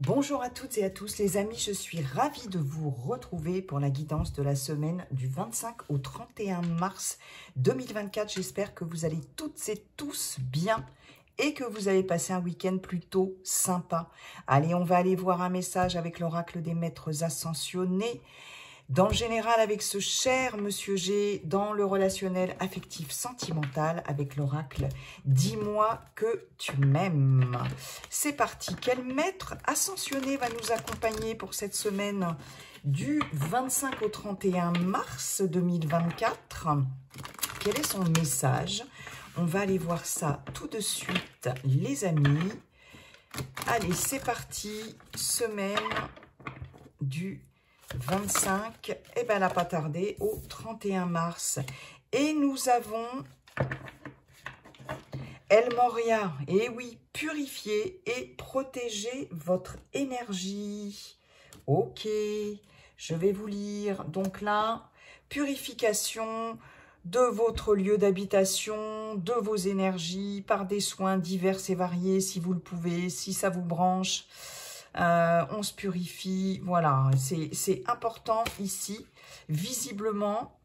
Bonjour à toutes et à tous les amis, je suis ravie de vous retrouver pour la guidance de la semaine du 25 au 31 mars 2024. J'espère que vous allez toutes et tous bien et que vous avez passé un week-end plutôt sympa. Allez, on va aller voir un message avec l'oracle des maîtres ascensionnés. Dans le général, avec ce cher Monsieur G, dans le relationnel affectif sentimental, avec l'oracle « Dis-moi que tu m'aimes ». C'est parti. Quel maître ascensionné va nous accompagner pour cette semaine du 25 au 31 mars 2024 ? Quel est son message? On va aller voir ça tout de suite, les amis. Allez, c'est parti. Semaine du 25, et bien elle n'a pas tardé, au 31 mars. Et nous avons El Moria. Et oui, purifier et protéger votre énergie. Ok, je vais vous lire. Donc là, purification de votre lieu d'habitation, de vos énergies, par des soins divers et variés, si vous le pouvez, si ça vous branche. On se purifie, voilà, c'est important ici, visiblement,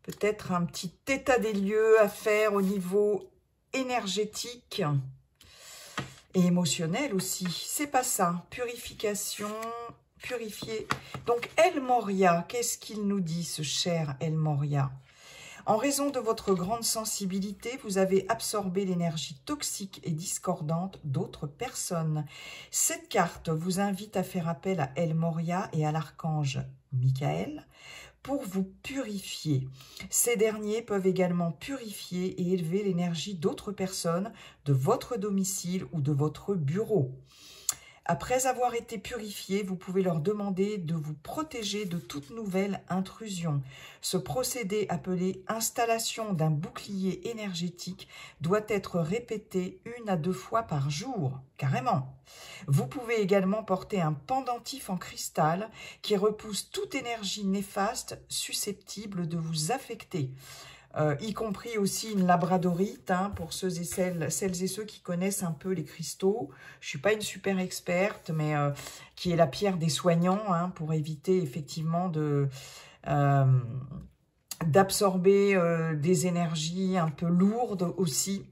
peut-être un petit état des lieux à faire au niveau énergétique et émotionnel aussi, c'est pas ça, purification, purifier. Donc El Moria, qu'est-ce qu'il nous dit ce cher El Moria ? En raison de votre grande sensibilité, vous avez absorbé l'énergie toxique et discordante d'autres personnes. Cette carte vous invite à faire appel à El Moria et à l'archange Michael pour vous purifier. Ces derniers peuvent également purifier et élever l'énergie d'autres personnes de votre domicile ou de votre bureau. Après avoir été purifié, vous pouvez leur demander de vous protéger de toute nouvelle intrusion. Ce procédé appelé installation d'un bouclier énergétique doit être répété 1 à 2 fois par jour, carrément. Vous pouvez également porter un pendentif en cristal qui repousse toute énergie néfaste susceptible de vous affecter. Y compris aussi une labradorite, hein, pour celles et ceux qui connaissent un peu les cristaux. Je ne suis pas une super experte, mais qui est la pierre des soignants, hein, pour éviter effectivement d'absorber des énergies un peu lourdes aussi.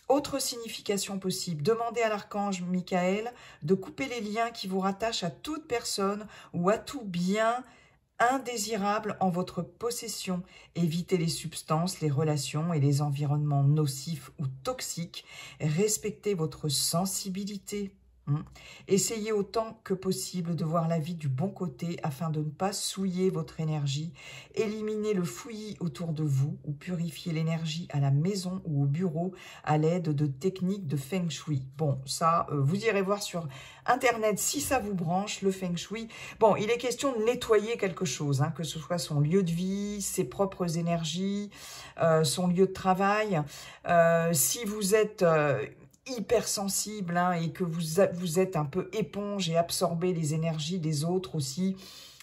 Autre signification possible, demandez à l'archange Michael de couper les liens qui vous rattachent à toute personne ou à tout bien indésirable en votre possession. Évitez les substances, les relations et les environnements nocifs ou toxiques. Respectez votre sensibilité. Essayez autant que possible de voir la vie du bon côté afin de ne pas souiller votre énergie. Éliminez le fouillis autour de vous ou purifiez l'énergie à la maison ou au bureau à l'aide de techniques de Feng Shui. Bon, ça, vous irez voir sur Internet si ça vous branche, le Feng Shui. Bon, il est question de nettoyer quelque chose, hein, que ce soit son lieu de vie, ses propres énergies, son lieu de travail. Si vous êtes hypersensible, hein, et que vous êtes un peu éponge et absorbez les énergies des autres aussi,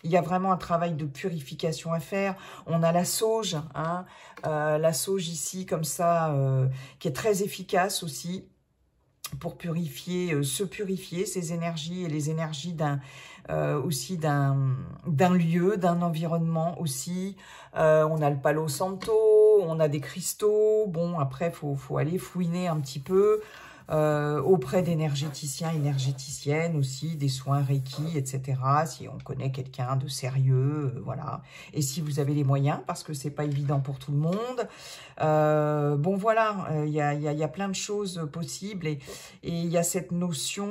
il y a vraiment un travail de purification à faire. On a la sauge, hein, la sauge ici comme ça, qui est très efficace aussi pour purifier, se purifier ces énergies et les énergies aussi d'un lieu, d'un environnement aussi. On a le Palo Santo, on a des cristaux. Bon, après, faut aller fouiner un petit peu. Auprès d'énergéticiens, énergéticiennes aussi, des soins Reiki, etc. Si on connaît quelqu'un de sérieux, voilà. Et si vous avez les moyens, parce que c'est pas évident pour tout le monde. Bon, voilà, il y a plein de choses possibles et il y a cette notion.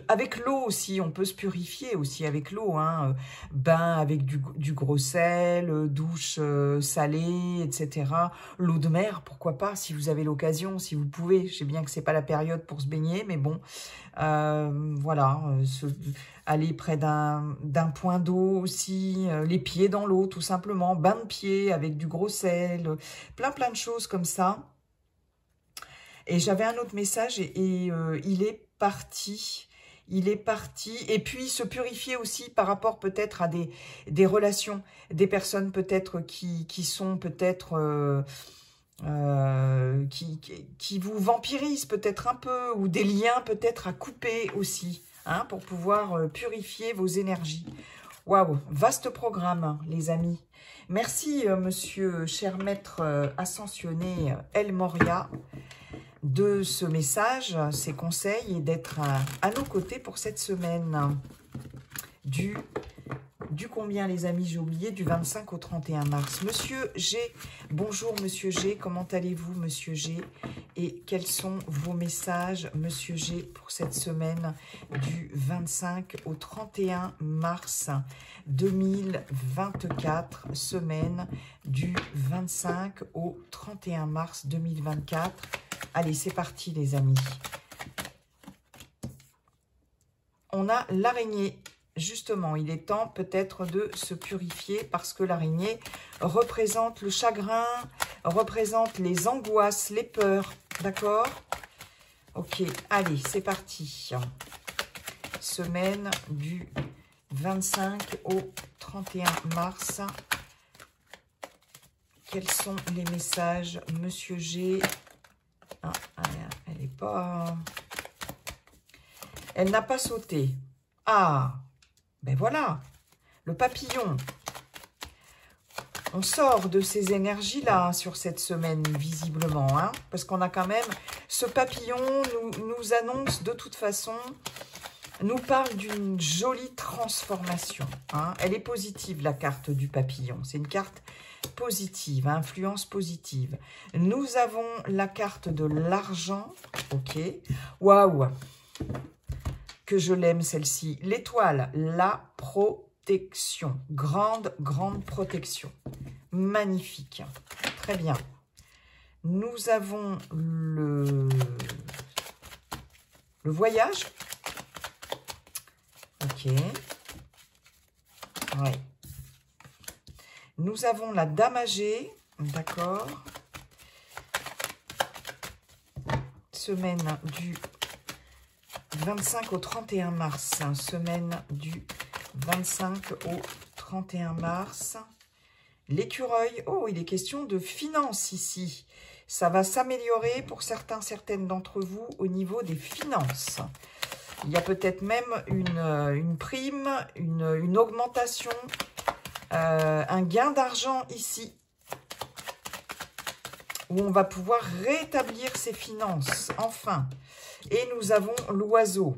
Avec l'eau aussi, on peut se purifier aussi avec l'eau, hein. Bain avec du gros sel, douche salée, etc. L'eau de mer, pourquoi pas, si vous avez l'occasion, si vous pouvez. Je sais bien que c'est pas la période pour se baigner, mais bon, voilà, aller près d'un point d'eau aussi, les pieds dans l'eau tout simplement, bain de pieds avec du gros sel, plein de choses comme ça. Et j'avais un autre message et il est parti. Il est parti. Et puis, se purifier aussi par rapport peut-être à des relations, des personnes peut-être qui sont peut-être qui vous vampirisent peut-être un peu, ou des liens peut-être à couper aussi, hein, pour pouvoir purifier vos énergies. Waouh, vaste programme, les amis. Merci, monsieur, cher maître ascensionné El Moria, de ce message, ces conseils, et d'être à nos côtés pour cette semaine. Du combien, les amis, j'ai oublié, du 25 au 31 mars. Monsieur G, bonjour Monsieur G, comment allez-vous Monsieur G? Et quels sont vos messages, Monsieur G, pour cette semaine du 25 au 31 mars 2024, semaine du 25 au 31 mars 2024. Allez, c'est parti les amis. On a l'araignée. Justement, il est temps peut-être de se purifier parce que l'araignée représente le chagrin, représente les angoisses, les peurs, d'accord? Ok, allez, c'est parti. Semaine du 25 au 31 mars. Quels sont les messages, Monsieur G? Ah, elle n'est pas... Elle n'a pas sauté. Ah, ben voilà, le papillon. On sort de ces énergies-là sur cette semaine, visiblement, hein, parce qu'on a quand même... Ce papillon nous annonce de toute façon, nous parle d'une jolie transformation. Hein. Elle est positive, la carte du papillon. C'est une carte positive, influence positive. Nous avons la carte de l'argent. Ok. Waouh! Que je l'aime celle-ci. L'étoile, la protection. Grande protection. Magnifique. Très bien. Nous avons le voyage. Ok. Ouais. Nous avons la dame âgée. D'accord. Semaine du 25 au 31 mars, semaine du 25 au 31 mars. L'écureuil, oh, il est question de finances ici. Ça va s'améliorer pour certaines d'entre vous au niveau des finances. Il y a peut-être même une prime, une augmentation, un gain d'argent ici, où on va pouvoir rétablir ses finances, enfin. Et nous avons l'oiseau.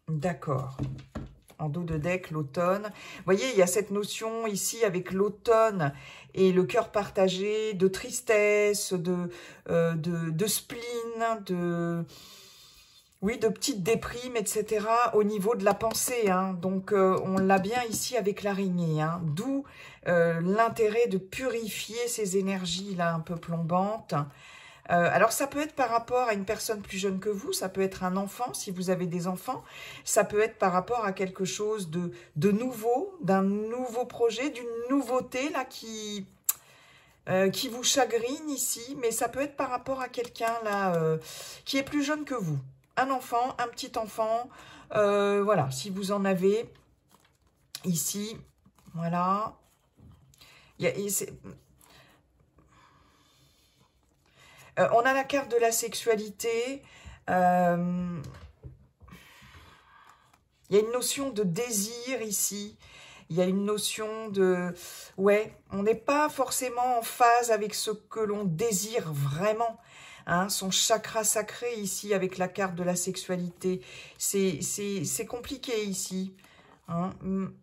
D'accord. En dos de deck, l'automne. Vous voyez, il y a cette notion ici avec l'automne et le cœur partagé, de tristesse, de spleen, oui, de petites déprimes, etc. au niveau de la pensée. Hein. Donc, on l'a bien ici avec l'araignée. Hein. D'où l'intérêt de purifier ces énergies-là un peu plombantes. Alors, ça peut être par rapport à une personne plus jeune que vous, ça peut être un enfant, si vous avez des enfants, ça peut être par rapport à quelque chose de nouveau, d'un nouveau projet, d'une nouveauté là qui vous chagrine ici, mais ça peut être par rapport à quelqu'un là qui est plus jeune que vous. Un enfant, un petit enfant, voilà, si vous en avez ici, voilà. On a la carte de la sexualité. Il y a une notion de désir ici. Il y a une notion de... Ouais, on n'est pas forcément en phase avec ce que l'on désire vraiment. Hein, son chakra sacré ici avec la carte de la sexualité. C'est compliqué ici. Hein.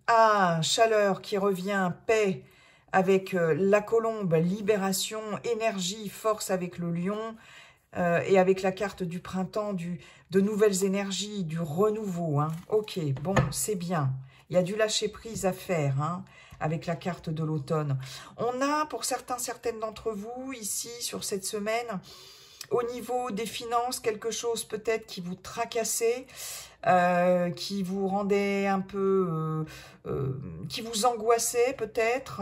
Ah, chaleur qui revient, paix. Avec la colombe, libération, énergie, force avec le lion, et avec la carte du printemps, de nouvelles énergies, du renouveau. Hein. Ok, bon, c'est bien. Il y a du lâcher-prise à faire, hein, avec la carte de l'automne. On a, pour certaines d'entre vous, ici, sur cette semaine, au niveau des finances, quelque chose peut-être qui vous tracassait, qui vous rendait un peu... qui vous angoissait peut-être.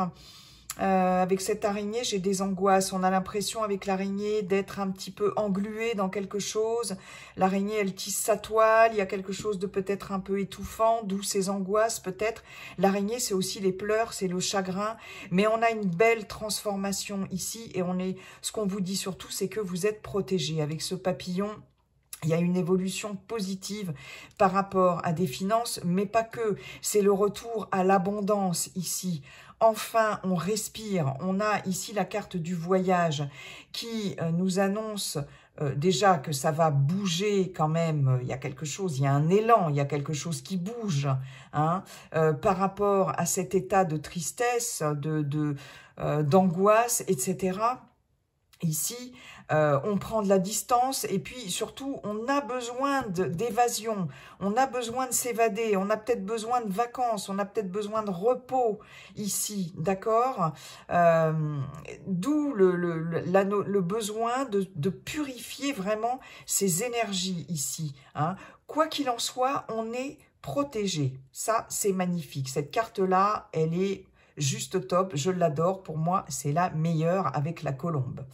Avec cette araignée, j'ai des angoisses. On a l'impression avec l'araignée d'être un petit peu englué dans quelque chose. L'araignée, elle tisse sa toile. Il y a quelque chose de peut-être un peu étouffant, d'où ces angoisses peut-être. L'araignée, c'est aussi les pleurs, c'est le chagrin. Mais on a une belle transformation ici. Et ce qu'on vous dit surtout, c'est que vous êtes protégé. Avec ce papillon, il y a une évolution positive par rapport à des finances, mais pas que. C'est le retour à l'abondance ici. Enfin, on respire. On a ici la carte du voyage qui nous annonce déjà que ça va bouger quand même. Il y a quelque chose, il y a un élan, il y a quelque chose qui bouge hein, par rapport à cet état de tristesse, d'angoisse, etc. Ici, on prend de la distance et puis surtout, on a besoin d'évasion, on a besoin de s'évader, on a peut-être besoin de vacances, on a peut-être besoin de repos ici, d'accord D'où le besoin de purifier vraiment ces énergies ici. Hein. Quoi qu'il en soit, on est protégé. Ça, c'est magnifique. Cette carte-là, elle est juste top, je l'adore, pour moi c'est la meilleure avec la colombe.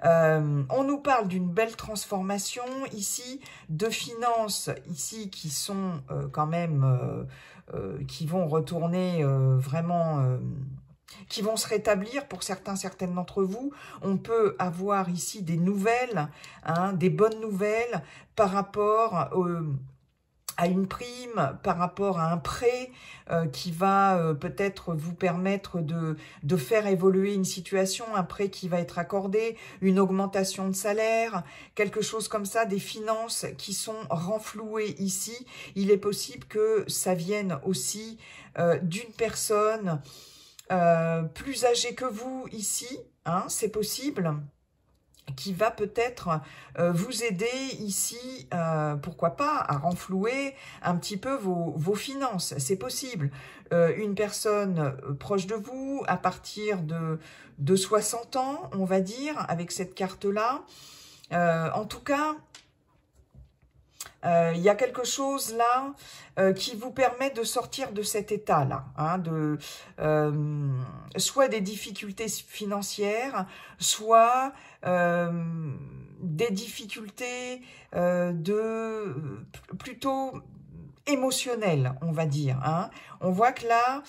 On nous parle d'une belle transformation ici, de finances ici qui sont quand même, qui vont retourner vraiment, qui vont se rétablir pour certaines d'entre vous. On peut avoir ici des nouvelles, hein, des bonnes nouvelles par rapport à une prime, par rapport à un prêt qui va peut-être vous permettre de faire évoluer une situation, un prêt qui va être accordé, une augmentation de salaire, quelque chose comme ça, des finances qui sont renflouées ici. Il est possible que ça vienne aussi d'une personne plus âgée que vous ici, hein, c'est possible, qui va peut-être vous aider ici, pourquoi pas, à renflouer un petit peu vos finances. C'est possible. Une personne proche de vous, à partir de 60 ans, on va dire, avec cette carte-là. En tout cas, il y a quelque chose là qui vous permet de sortir de cet état-là, hein, soit des difficultés financières, soit des difficultés plutôt émotionnelles, on va dire. Hein. On voit que là,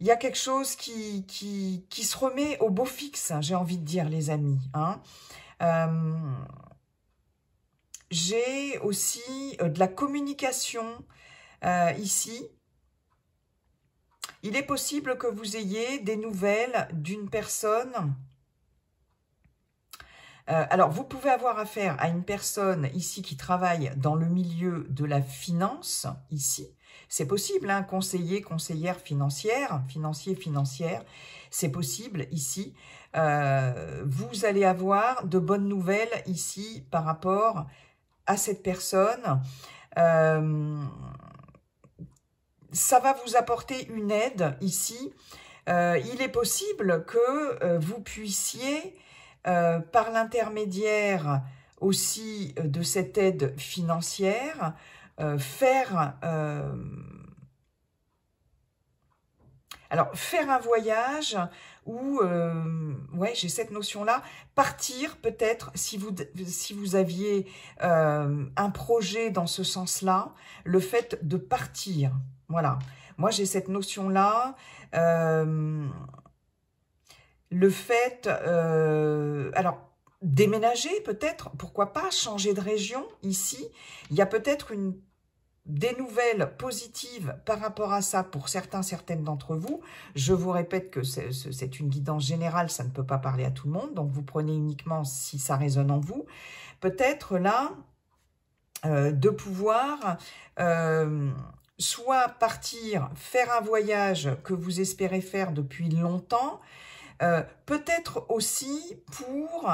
il y a quelque chose qui se remet au beau fixe, j'ai envie de dire, les amis. Hein. J'ai aussi de la communication ici. Il est possible que vous ayez des nouvelles d'une personne. Alors, vous pouvez avoir affaire à une personne ici qui travaille dans le milieu de la finance, ici. C'est possible, hein, conseiller, conseillère financière, financier, financière. C'est possible ici. Vous allez avoir de bonnes nouvelles ici par rapport à cette personne. Ça va vous apporter une aide ici. Il est possible que vous puissiez, par l'intermédiaire aussi de cette aide financière, faire un voyage ou, ouais, j'ai cette notion-là, partir peut-être, si vous aviez un projet dans ce sens-là, le fait de partir, voilà. Moi, j'ai cette notion-là, le fait, alors, déménager peut-être, pourquoi pas, changer de région, ici, il y a peut-être des nouvelles positives par rapport à ça pour certaines d'entre vous. Je vous répète que c'est une guidance générale, ça ne peut pas parler à tout le monde, donc vous prenez uniquement si ça résonne en vous. Peut-être là, de pouvoir soit partir, faire un voyage que vous espérez faire depuis longtemps, peut-être aussi pour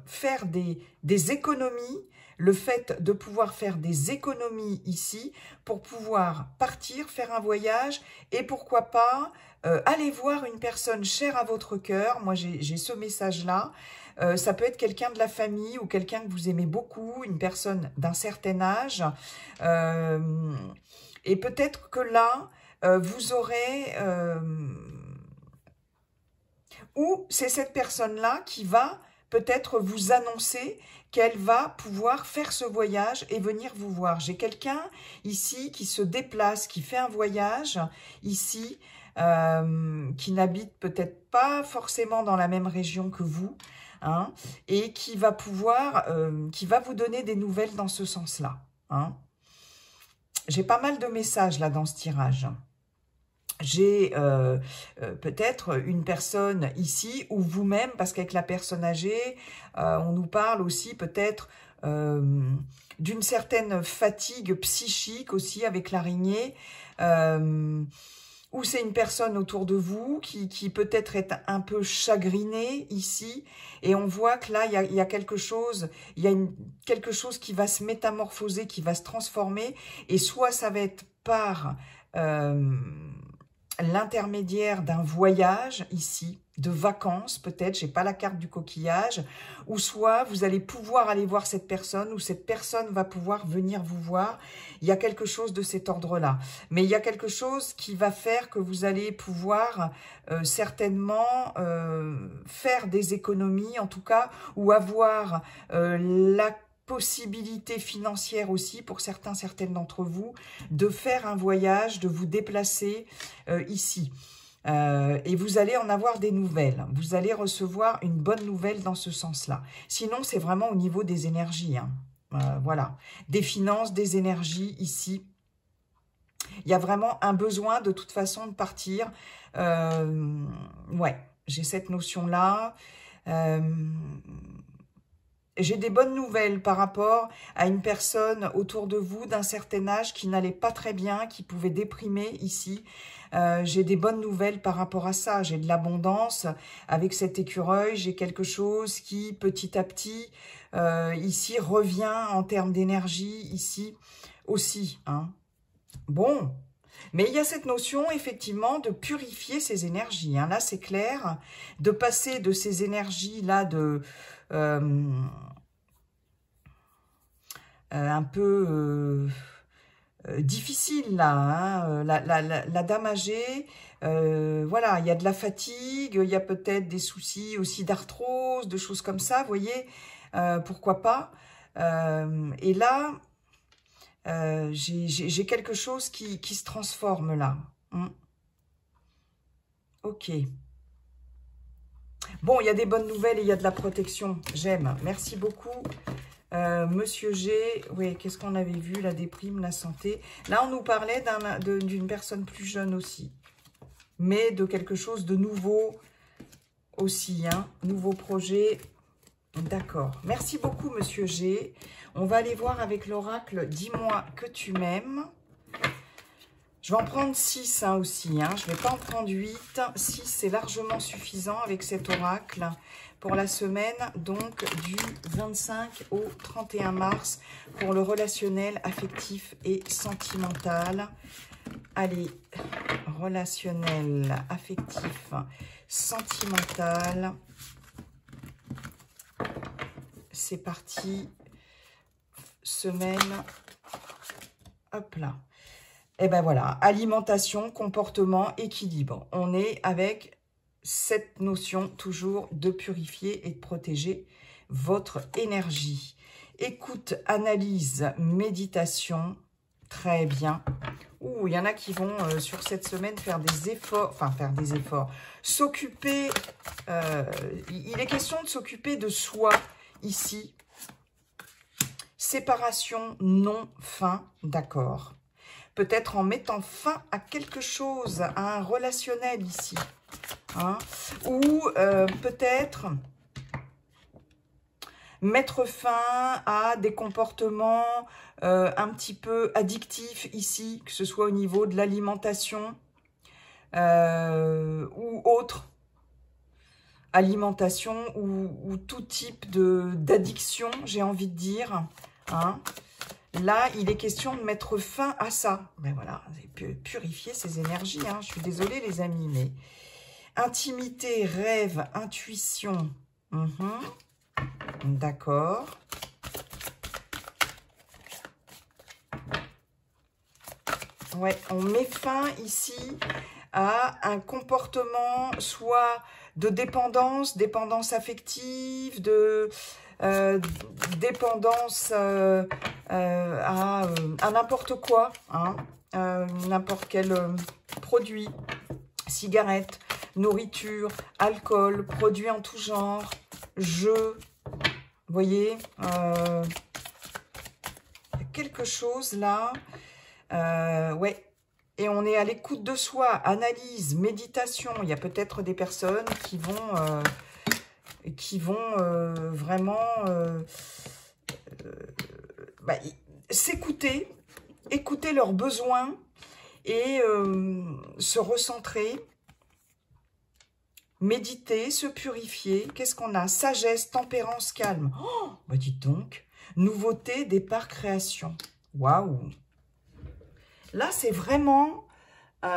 faire des économies, le fait de pouvoir faire des économies ici pour pouvoir partir, faire un voyage et pourquoi pas aller voir une personne chère à votre cœur. Moi, j'ai ce message-là. Ça peut être quelqu'un de la famille ou quelqu'un que vous aimez beaucoup, une personne d'un certain âge. Et peut-être que là, vous aurez ou c'est cette personne-là qui va peut-être vous annoncer qu'elle va pouvoir faire ce voyage et venir vous voir. J'ai quelqu'un ici qui se déplace, qui fait un voyage ici, qui n'habite peut-être pas forcément dans la même région que vous, hein, et qui va vous donner des nouvelles dans ce sens-là. Hein. J'ai pas mal de messages là dans ce tirage. J'ai peut-être une personne ici, ou vous-même, parce qu'avec la personne âgée, on nous parle aussi peut-être d'une certaine fatigue psychique aussi avec l'araignée, ou c'est une personne autour de vous qui peut-être est un peu chagrinée ici, et on voit que là, il y a quelque chose, quelque chose qui va se métamorphoser, qui va se transformer, et soit ça va être par l'intermédiaire d'un voyage ici, de vacances peut-être, j'ai pas la carte du coquillage, ou soit vous allez pouvoir aller voir cette personne, ou cette personne va pouvoir venir vous voir. Il y a quelque chose de cet ordre-là. Mais il y a quelque chose qui va faire que vous allez pouvoir certainement faire des économies, en tout cas, ou avoir la possibilité financière aussi pour certaines d'entre vous de faire un voyage, de vous déplacer ici. Et vous allez en avoir des nouvelles. Vous allez recevoir une bonne nouvelle dans ce sens-là. Sinon, c'est vraiment au niveau des énergies. Hein. Voilà. Des finances, des énergies ici. Il y a vraiment un besoin de toute façon de partir. Ouais, j'ai cette notion-là. J'ai des bonnes nouvelles par rapport à une personne autour de vous d'un certain âge qui n'allait pas très bien, qui pouvait déprimer ici. J'ai des bonnes nouvelles par rapport à ça. J'ai de l'abondance avec cet écureuil. J'ai quelque chose qui, petit à petit, ici, revient en termes d'énergie, ici aussi. Hein. Bon, mais il y a cette notion, effectivement, de purifier ces énergies. Hein. Là, c'est clair, de passer de ces énergies-là de... un peu difficile là, hein, la dame âgée, voilà, il y a de la fatigue, il y a peut-être des soucis aussi d'arthrose, de choses comme ça, vous voyez, pourquoi pas. Et là, j'ai quelque chose qui se transforme là. Ok. Bon, il y a des bonnes nouvelles et il y a de la protection. J'aime. Merci beaucoup. Monsieur G, oui, qu'est-ce qu'on avait vu? La déprime, la santé. Là, on nous parlait d'une personne plus jeune aussi. Mais de quelque chose de nouveau aussi. Hein, nouveau projet. D'accord. Merci beaucoup, Monsieur G. On va aller voir avec l'oracle. Dis-moi que tu m'aimes. Je vais en prendre 6 hein, aussi. Hein. Je ne vais pas en prendre 8. 6, c'est largement suffisant avec cet oracle pour la semaine, donc du 25 au 31 mars, pour le relationnel, affectif et sentimental. Allez, relationnel, affectif, sentimental. C'est parti. Semaine. Hop là. Et ben voilà, alimentation, comportement, équilibre. On est avec cette notion toujours de purifier et de protéger votre énergie. Écoute, analyse, méditation, très bien. Ouh, il y en a qui vont sur cette semaine faire des efforts, enfin faire des efforts, s'occuper, il est question de s'occuper de soi ici. Séparation, non, fin, d'accord. Peut-être en mettant fin à quelque chose, à un relationnel ici. Hein, ou peut-être mettre fin à des comportements un petit peu addictifs ici, que ce soit au niveau de l'alimentation ou autre. Alimentation ou tout type d'addiction, j'ai envie de dire. Hein. Là, il est question de mettre fin à ça. Ben voilà, purifier ces énergies. Hein. Je suis désolée, les amis, mais intimité, rêve, intuition. D'accord. Ouais, on met fin ici à un comportement soit de dépendance, dépendance affective, de dépendance à n'importe quoi, hein, n'importe quel produit, cigarette, nourriture, alcool, produits en tout genre, jeux, vous voyez, quelque chose là, ouais. Et on est à l'écoute de soi, analyse, méditation. Il y a peut-être des personnes qui vont vraiment s'écouter, écouter leurs besoins et se recentrer, méditer, se purifier. Qu'est-ce qu'on a? Sagesse, tempérance, calme. Oh, bah dites donc. Nouveauté, départ, création. Waouh! Là, c'est vraiment,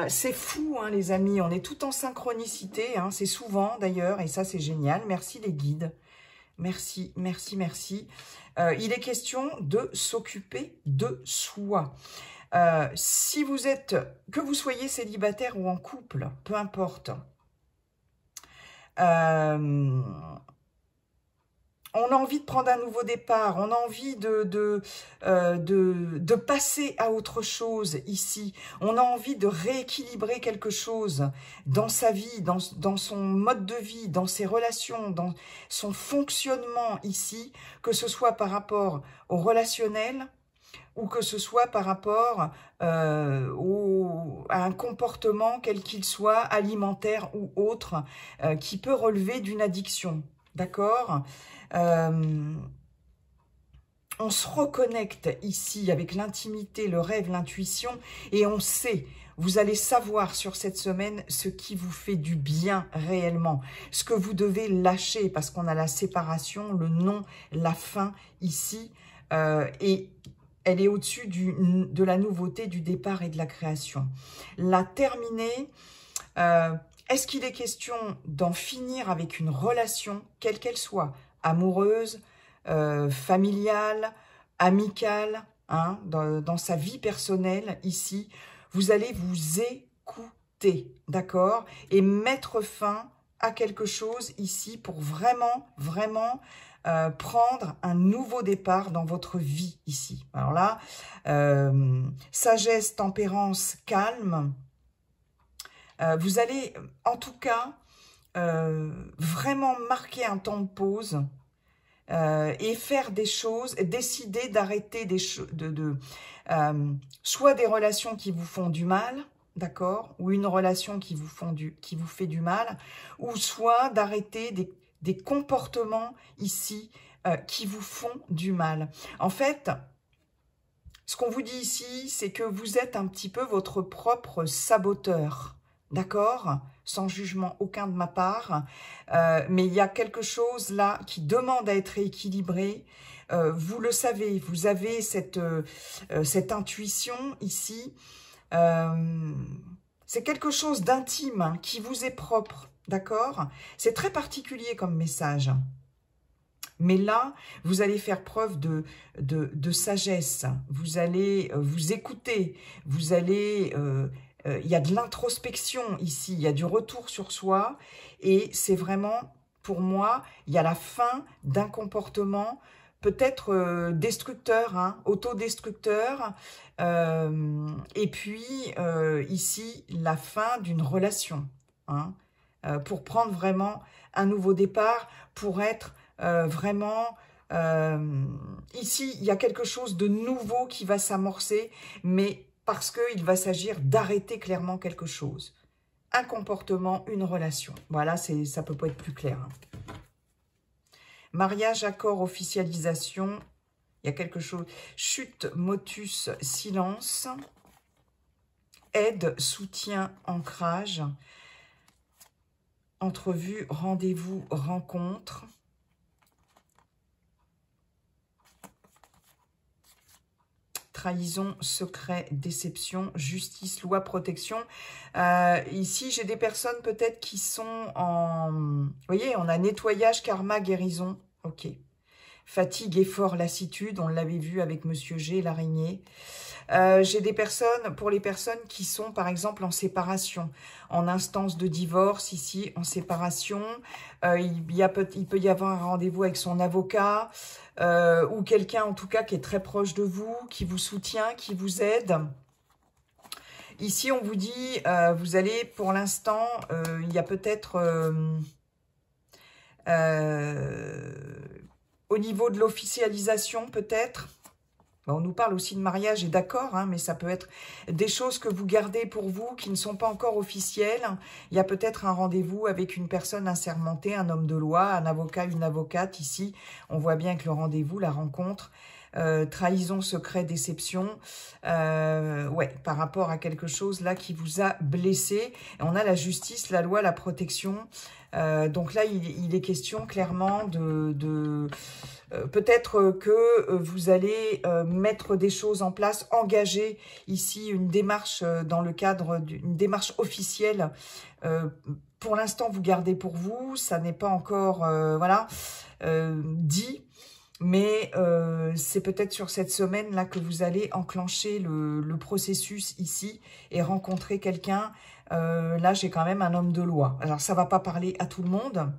c'est fou, hein, les amis. On est tout en synchronicité. Hein, c'est souvent, d'ailleurs, et ça, c'est génial. Merci, les guides. Merci, merci, merci. Il est question de s'occuper de soi. Si vous êtes, que vous soyez célibataire ou en couple, peu importe. On a envie de prendre un nouveau départ, on a envie de passer à autre chose ici. On a envie de rééquilibrer quelque chose dans sa vie, dans son mode de vie, dans ses relations, dans son fonctionnement ici, que ce soit par rapport au relationnel ou que ce soit par rapport à un comportement, quel qu'il soit, alimentaire ou autre, qui peut relever d'une addiction. D'accord ? On se reconnecte ici avec l'intimité, le rêve, l'intuition, et on sait, vous allez savoir sur cette semaine ce qui vous fait du bien réellement, ce que vous devez lâcher, parce qu'on a la séparation, le non, la fin ici, et elle est au-dessus de la nouveauté, du départ et de la création. La terminer, est-ce qu'il est question d'en finir avec une relation, quelle qu'elle soit, amoureuse, familiale, amicale, hein, dans sa vie personnelle, ici, vous allez vous écouter, d'accord? Et mettre fin à quelque chose ici pour vraiment, vraiment prendre un nouveau départ dans votre vie ici. Alors là, sagesse, tempérance, calme. Vous allez, en tout cas, vraiment marquer un temps de pause et faire des choses, décider d'arrêter des choses, soit des relations qui vous font du mal, d'accord, ou une relation qui vous fait du mal, ou soit d'arrêter des comportements ici qui vous font du mal. En fait, ce qu'on vous dit ici, c'est que vous êtes un petit peu votre propre saboteur. D'accord? Sans jugement aucun de ma part. Mais il y a quelque chose là qui demande à être équilibré. Vous le savez, vous avez cette intuition ici. C'est quelque chose d'intime hein, qui vous est propre. D'accord? C'est très particulier comme message. Mais là, vous allez faire preuve de sagesse. Vous allez vous écouter. Vous allez... il y a de l'introspection ici, il y a du retour sur soi et c'est vraiment, pour moi, il y a la fin d'un comportement peut-être destructeur, hein, autodestructeur et puis ici, la fin d'une relation hein, pour prendre vraiment un nouveau départ, pour être vraiment... ici, il y a quelque chose de nouveau qui va s'amorcer, mais... parce qu'il va s'agir d'arrêter clairement quelque chose. Un comportement, une relation. Voilà, ça ne peut pas être plus clair. Mariage, accord, officialisation. Il y a quelque chose. Chute, motus, silence. Aide, soutien, ancrage. Entrevue, rendez-vous, rencontre. Trahison, secret, déception, justice, loi, protection. Ici, j'ai des personnes peut-être qui sont en... Vous voyez, on a nettoyage, karma, guérison. Ok. Fatigue, effort, lassitude, on l'avait vu avec Monsieur G, l'araignée. J'ai des personnes, pour les personnes qui sont par exemple en séparation, en instance de divorce, ici en séparation, il peut y avoir un rendez-vous avec son avocat, ou quelqu'un en tout cas qui est très proche de vous, qui vous soutient, qui vous aide. Ici on vous dit, vous allez pour l'instant, il y a peut-être... au niveau de l'officialisation, peut-être, on nous parle aussi de mariage, et d'accord, hein, mais ça peut être des choses que vous gardez pour vous, qui ne sont pas encore officielles. Il y a peut-être un rendez-vous avec une personne assermentée, un homme de loi, un avocat, une avocate. Ici, on voit bien que le rendez-vous, la rencontre, trahison, secret, déception, ouais, par rapport à quelque chose là qui vous a blessé. Et on a la justice, la loi, la protection. Donc là, il est question clairement de peut-être que vous allez mettre des choses en place, engager ici une démarche dans le cadre d'une démarche officielle. Pour l'instant, vous gardez pour vous, ça n'est pas encore voilà, dit. Mais c'est peut-être sur cette semaine-là que vous allez enclencher le processus ici et rencontrer quelqu'un. Là, j'ai quand même un homme de loi. Alors, ça ne va pas parler à tout le monde,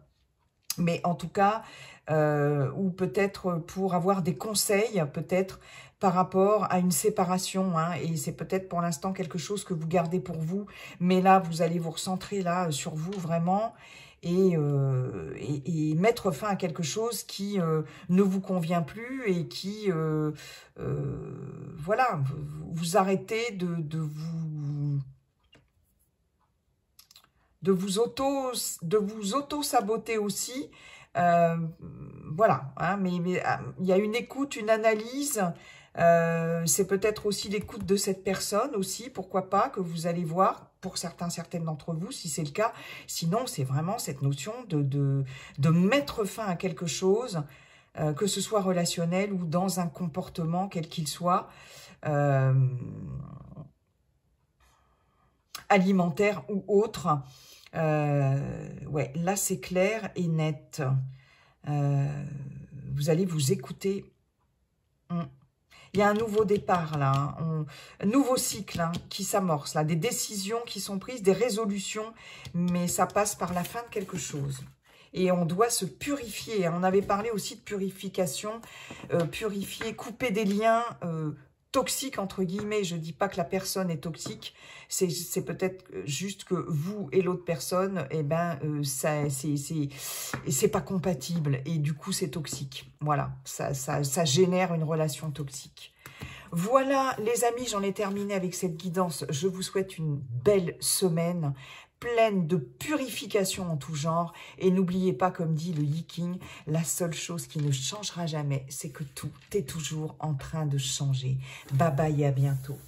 mais en tout cas, ou peut-être pour avoir des conseils, peut-être par rapport à une séparation. Hein, et c'est peut-être pour l'instant quelque chose que vous gardez pour vous. Mais là, vous allez vous recentrer là sur vous vraiment. Et mettre fin à quelque chose qui ne vous convient plus et qui, voilà, vous arrêtez de vous auto-saboter aussi. Voilà, hein, mais il y a une écoute, une analyse. C'est peut-être aussi l'écoute de cette personne aussi, pourquoi pas, que vous allez voir pour certaines d'entre vous, si c'est le cas. Sinon, c'est vraiment cette notion de mettre fin à quelque chose, que ce soit relationnel ou dans un comportement quel qu'il soit, alimentaire ou autre. Ouais, là, c'est clair et net. Vous allez vous écouter. Il y a un nouveau départ, là, un nouveau cycle hein, qui s'amorce, là, des décisions qui sont prises, des résolutions, mais ça passe par la fin de quelque chose. Et on doit se purifier. On avait parlé aussi de purification, purifier, couper des liens toxiques, entre guillemets. Je ne dis pas que la personne est toxique, c'est peut-être juste que vous et l'autre personne, eh ben, c'est pas compatible et du coup, c'est toxique. Voilà, ça génère une relation toxique. Voilà, les amis, j'en ai terminé avec cette guidance. Je vous souhaite une belle semaine pleine de purification en tout genre. Et n'oubliez pas, comme dit le Yi-King, la seule chose qui ne changera jamais, c'est que tout est toujours en train de changer. Bye bye et à bientôt.